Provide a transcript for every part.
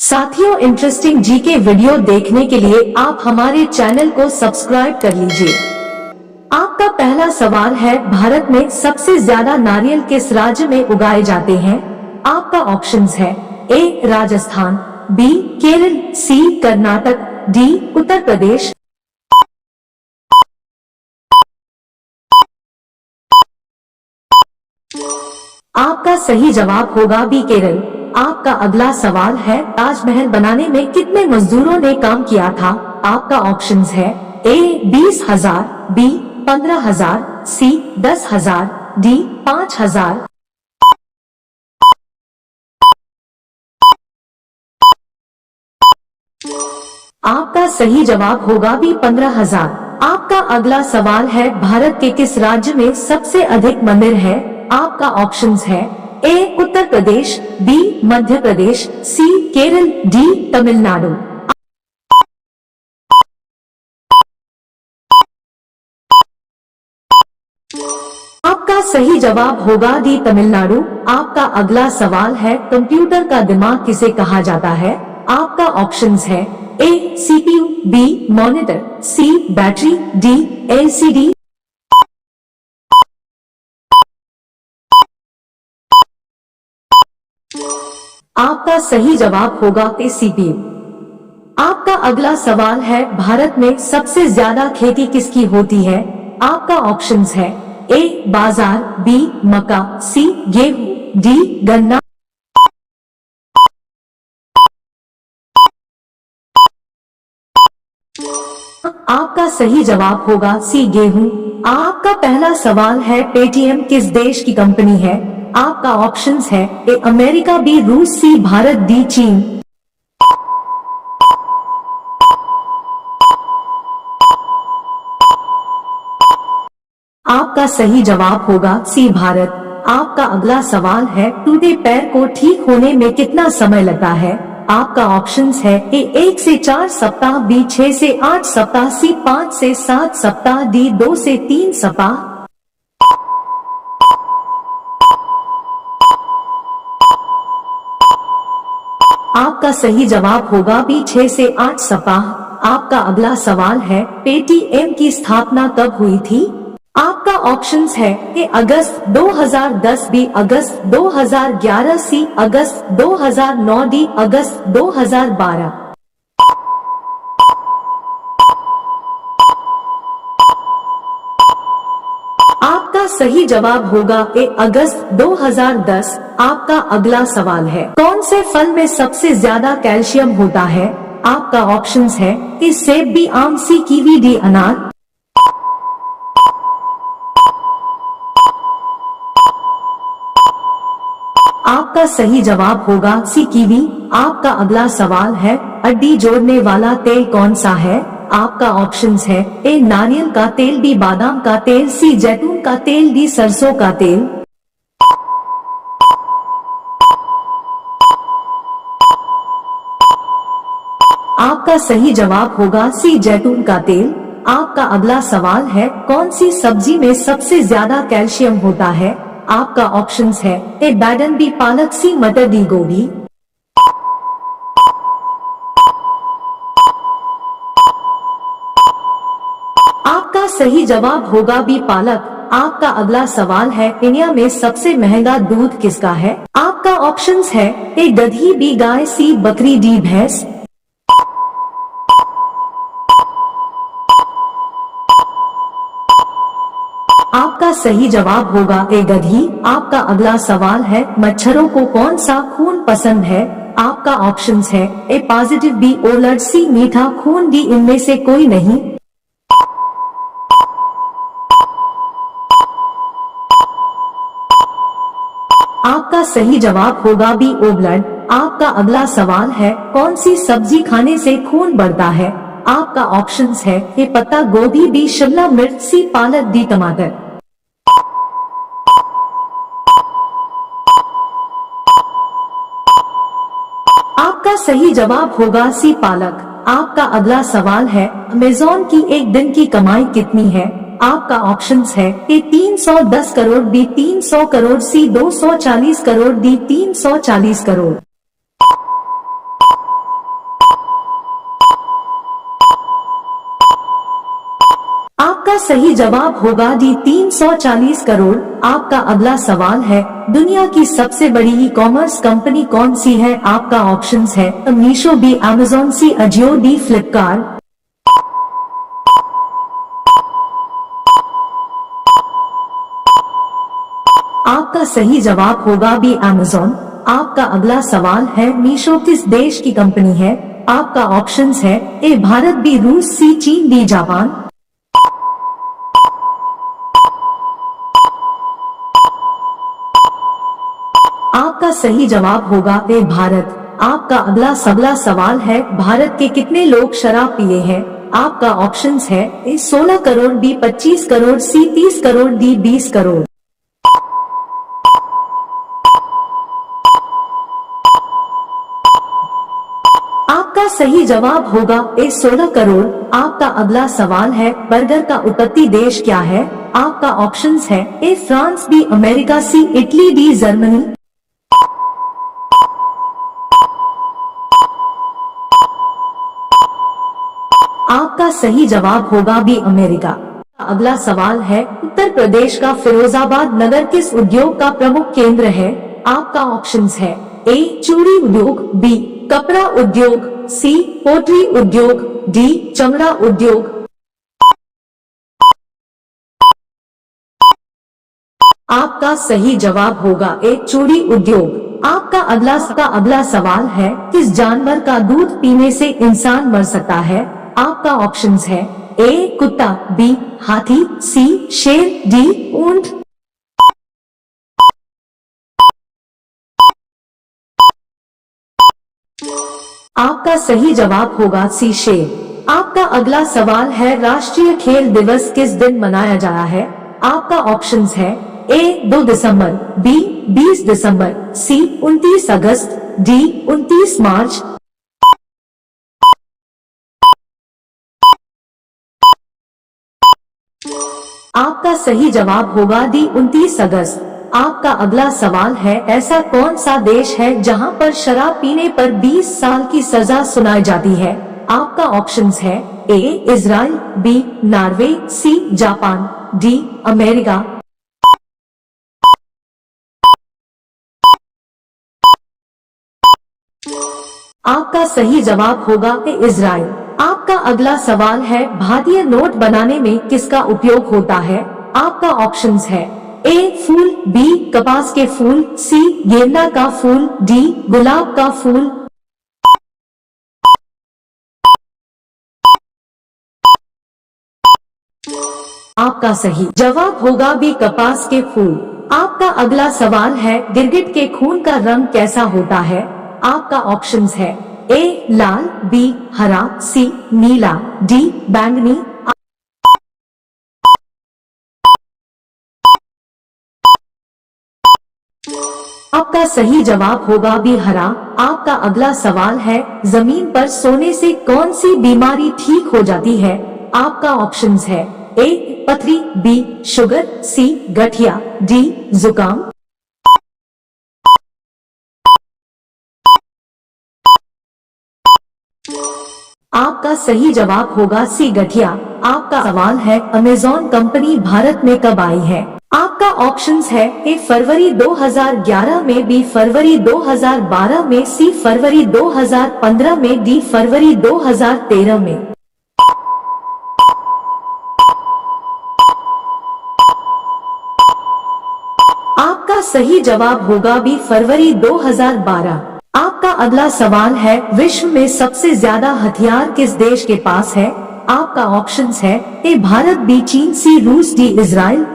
साथियों, interesting GK video देखने के लिए आप हमारे चैनल को सब्सक्राइब कर लीजिए। आपका पहला सवाल है, भारत में सबसे ज्यादा नारियल किस राज्य में उगाए जाते हैं? आपका ऑप्शंस है ए राजस्थान, बी केरल, सी कर्नाटक, डी उत्तर प्रदेश। आपका सही जवाब होगा बी केरल। आपका अगला सवाल है, ताजमहल बनाने में कितने मजदूरों ने काम किया था? आपका ऑप्शंस है ए 20,000, बी 15,000, सी 10,000, डी 5,000। आपका सही जवाब होगा बी 15,000। आपका अगला सवाल है, भारत के किस राज्य में सबसे अधिक मंदिर है? आपका ऑप्शंस है ए उत्तर प्रदेश, बी मध्य प्रदेश, सी केरल, डी तमिलनाडु। आपका सही जवाब होगा डी तमिलनाडु। आपका अगला सवाल है, कंप्यूटर का दिमाग किसे कहा जाता है? आपका ऑप्शंस है A CPU, B monitor, C battery, D LCD. आपका सही जवाब होगा ए सीपीयू। आपका अगला सवाल है, भारत में सबसे ज्यादा खेती किसकी होती है? आपका ऑप्शंस है ए बाजार, बी मक्का, सी गेहूं, डी गन्ना। आपका सही जवाब होगा सी गेहूं। आपका पहला सवाल है, पेटीएम किस देश की कंपनी है? आपका ऑप्शंस है ए अमेरिका, बी रूस, सी भारत, डी चीन। आपका सही जवाब होगा सी भारत। आपका अगला सवाल है, टूटे पैर को ठीक होने में कितना समय लगता है? आपका ऑप्शंस है ए 1 से 4 सप्ताह, बी 6 से 8 सप्ताह, सी 5 से 7 सप्ताह, डी 2 से 3 सप्ताह। आपका सही जवाब होगा बी 6 से 8 सप्ताह। आपका अगला सवाल है, पेटीएम की स्थापना कब हुई थी? आपका ऑप्शंस है ए अगस्त 2010, बी अगस्त 2011, सी अगस्त 2009, डी अगस्त 2012। आपका सही जवाब होगा ए अगस्त 2010। आपका अगला सवाल है, कौन से फल में सबसे ज्यादा कैल्शियम होता है? आपका ऑप्शंस है ए सेब, बी आम, सी कीवी, डी अनार। आपका सही जवाब होगा सी कीवी। आपका अगला सवाल है, हड्डी जोड़ने वाला तेल कौन सा है? आपका ऑप्शंस है ए नारियल का तेल, बी बादाम का तेल, सी जैतून का तेल, डी सरसों का तेल। आपका सही जवाब होगा सी जैतून का तेल। आपका अगला सवाल है, कौन सी सब्जी में सबसे ज्यादा कैल्शियम होता है? आपका ऑप्शंस है ए बैगन, बी पालक, सी मटर, डी गोभी। आपका सही जवाब होगा बी पालक। आपका अगला सवाल है, इंडिया में सबसे महंगा दूध किसका है? आपका ऑप्शंस है ए गधी, बी गाय, सी बकरी, डी भैंस। आपका सही जवाब होगा ए गधी। आपका अगला सवाल है, मच्छरों को कौन सा खून पसंद है? आपका ऑप्शंस है ए पॉजिटिव, बी ओ ब्लड, सी मीठा खून, डी इनमें से कोई नहीं। आपका सही जवाब होगा बी ओ ब्लड। आपका अगला सवाल है, कौन सी सब्जी खाने से खून बढ़ता है? आपका ऑप्शंस है ए पत्ता गोभी, बी शिमला मिर्च, सी पालक, डी टमाटर। आपका सही जवाब होगा सी पालक। आपका अगला सवाल है, अमेज़न की एक दिन की कमाई कितनी है? आपका ऑप्शंस है ए 310 करोड़, बी 300 करोड़, सी 240 करोड़, डी 340 करोड़। सही जवाब होगा डी 340 करोड़। आपका अगला सवाल है, दुनिया की सबसे बड़ी ई कॉमर्स कंपनी कौन सी है? आपका ऑप्शंस है मीशो, बी अमेज़न, सी अजियो, डी फ्लिपकार्ट। आपका सही जवाब होगा बी अमेज़न। आपका अगला सवाल है, मीशो किस देश की कंपनी है? आपका ऑप्शंस है ए भारत, बी रूस, सी चीन, डी जापान। आपका सही जवाब होगा ए भारत। आपका अगला सवाल है, भारत के कितने लोग शराब पिए हैं? आपका ऑप्शंस है ए 16 करोड़, बी 25 करोड़, सी 30 करोड़, डी 20 करोड़। आपका सही जवाब होगा ए 16 करोड़। आपका अगला सवाल है, बर्गर का उत्पत्ति देश क्या है? आपका ऑप्शंस है A France, B America, C Italy, D Germany. आपका सही जवाब होगा बी अमेरिका। अगला सवाल है, उत्तर प्रदेश का फिरोजाबाद नगर किस उद्योग का प्रमुख केंद्र है? आपका ऑप्शंस है ए चूड़ी उद्योग, बी कपड़ा उद्योग, सी पोल्ट्री उद्योग, डी चमड़ा उद्योग। आपका सही जवाब होगा ए चूड़ी उद्योग। आपका अगला सवाल है, किस जानवर का दूध पीने से इंसान मर सकता है? आपका ऑप्शंस है ए कुत्ता, बी हाथी, सी शेर, डी ऊंट। आपका सही जवाब होगा सी शेर। आपका अगला सवाल है, राष्ट्रीय खेल दिवस किस दिन मनाया जाता है? आपका ऑप्शंस है ए 2 दिसंबर, बी 20 दिसंबर, सी 29 अगस्त, डी 29 मार्च। आपका सही जवाब होगा डी 29 अगस्त। आपका अगला सवाल है, ऐसा कौन सा देश है जहां पर शराब पीने पर 20 साल की सजा सुनाई जाती है? आपका ऑप्शंस है A Israel, B Norway, C Japan, D America. आपका सही जवाब होगा ए इजराइल। आपका अगला सवाल है, भारतीय नोट बनाने में किसका उपयोग होता है? आपका ऑप्शंस है ए फूल, बी कपास के फूल, सी गेंदा का फूल, डी गुलाब का फूल। आपका सही जवाब होगा बी कपास के फूल। आपका अगला सवाल है, गिरगिट के खून का रंग कैसा होता है? आपका ऑप्शंस है ए लाल, बी हरा, सी नीला, डी बैंगनी। आपका सही जवाब होगा बी हरा। आपका अगला सवाल है, जमीन पर सोने से कौन सी बीमारी ठीक हो जाती है? आपका ऑप्शंस है ए पथरी, बी शुगर, सी गठिया, डी जुकाम। आपका सही जवाब होगा सी गठिया। आपका सवाल है, अमेज़न कंपनी भारत में कब आई है? आपका ऑप्शंस है ए फरवरी 2011 में, बी फरवरी 2012 में, सी फरवरी 2015 में, डी फरवरी 2013 में। आपका सही जवाब होगा बी फरवरी 2012। आपका अगला सवाल है, विश्व में सबसे ज्यादा हथियार किस देश के पास है? आपका ऑप्शंस है ए भारत, बी चीन, सी रूस, डी इजराइल।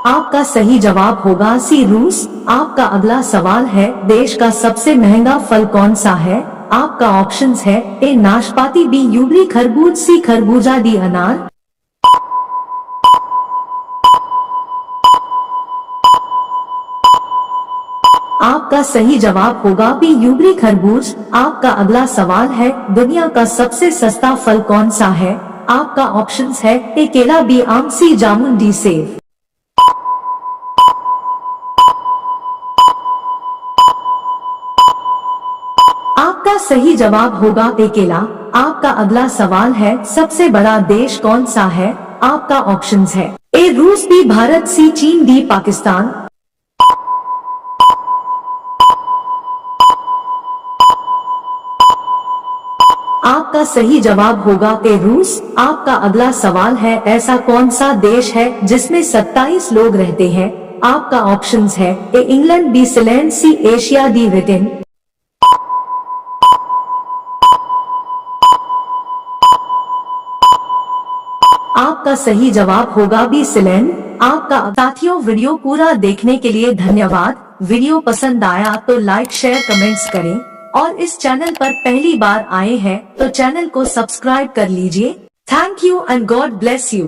आपका सही जवाब होगा सी रूस। आपका अगला सवाल है, देश का सबसे महंगा फल कौन सा है? आपका ऑप्शंस है ए नाशपाती, बी यूबली खरबूज, सी खरबूजा, डी अनार। आपका सही जवाब होगा बी यूबली खरबूज। आपका अगला सवाल है, दुनिया का सबसे सस्ता फल कौन सा है? आपका ऑप्शंस है ए केला, बी आम, सी जामुन, डी सेब। आपका सही जवाब होगा अकेला। आपका अगला सवाल है, सबसे बड़ा देश कौन सा है? आपका ऑप्शंस है ए रूस, बी भारत, सी चीन, डी पाकिस्तान। आपका सही जवाब होगा ए रूस। आपका अगला सवाल है, ऐसा कौन सा देश है जिसमें 27 लोग रहते हैं? आपका ऑप्शंस है A England, B Zealand, C Asia, D Britain. आपका सही जवाब होगा बी सीलैंड। आपका साथियों, वीडियो पूरा देखने के लिए धन्यवाद। वीडियो पसंद आया तो लाइक, शेयर, कमेंट्स करें और इस चैनल पर पहली बार आए हैं तो चैनल को सब्सक्राइब कर लीजिए। Thank you and God bless you.